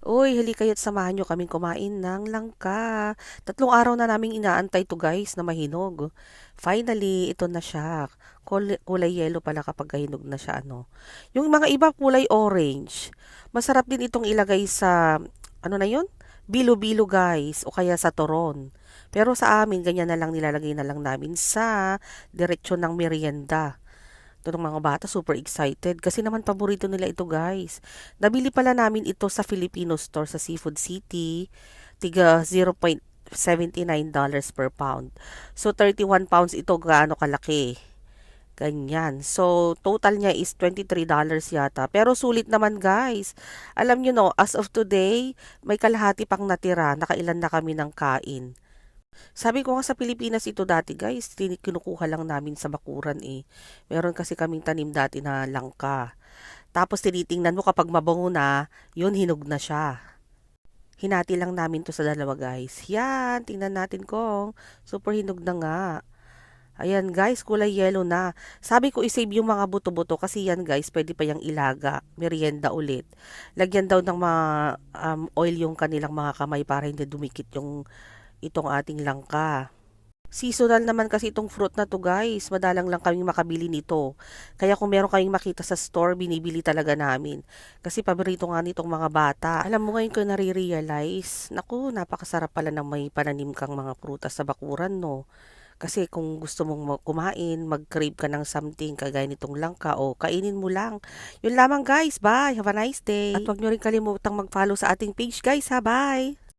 Uy, hali kayo't samahan nyo kaming kumain ng langka. 3 araw na naming inaantay to guys na mahinog. Finally, ito na siya. Kulay yellow pala kapag hinog na siya, ano. Yung mga iba kulay orange. Masarap din itong ilagay sa, ano na yun? Bilo-bilo guys, o kaya sa turon. Pero sa amin, ganyan na lang nilalagay na lang namin sa diretsyon ng merienda. Ito ng mga bata, super excited. Kasi naman paborito nila ito guys. Nabili pala namin ito sa Filipino store sa Seafood City. Tiga $0.79 per pound. So 31 pounds ito gaano kalaki. Ganyan. So, total niya is $23 yata. Pero sulit naman guys. Alam nyo no, as of today, may kalahati pang natira. Nakailan na kami ng kain. Sabi ko nga sa Pilipinas ito dati guys, kinukuha lang namin sa bakuran eh. Meron kasi kaming tanim dati na langka. Tapos tinitingnan mo kapag mabango na, yun hinog na siya. Hinati lang namin to sa dalawa guys. Yan, tingnan natin kung super hinog na nga. Ayan guys, kulay yellow na. Sabi ko isave yung mga buto-buto kasi yan guys, pwede pa yung ilaga, merienda ulit. Lagyan daw ng mga oil yung kanilang mga kamay para hindi dumikit yung itong ating langka. Seasonal naman kasi itong fruit na to guys. Madalang lang kaming makabili nito. Kaya kung meron kayong makita sa store, binibili talaga namin. Kasi paborito nga nitong mga bata. Alam mo ngayon ko nare-realize, naku, napakasarap pala ng may pananim kang mga prutas sa bakuran, no? Kasi kung gusto mong kumain, mag-crave ka ng something kagaya nitong langka o kainin mo lang. Yun lamang guys, bye! Have a nice day! At huwag nyo rin kalimutang mag-follow sa ating page guys ha, bye!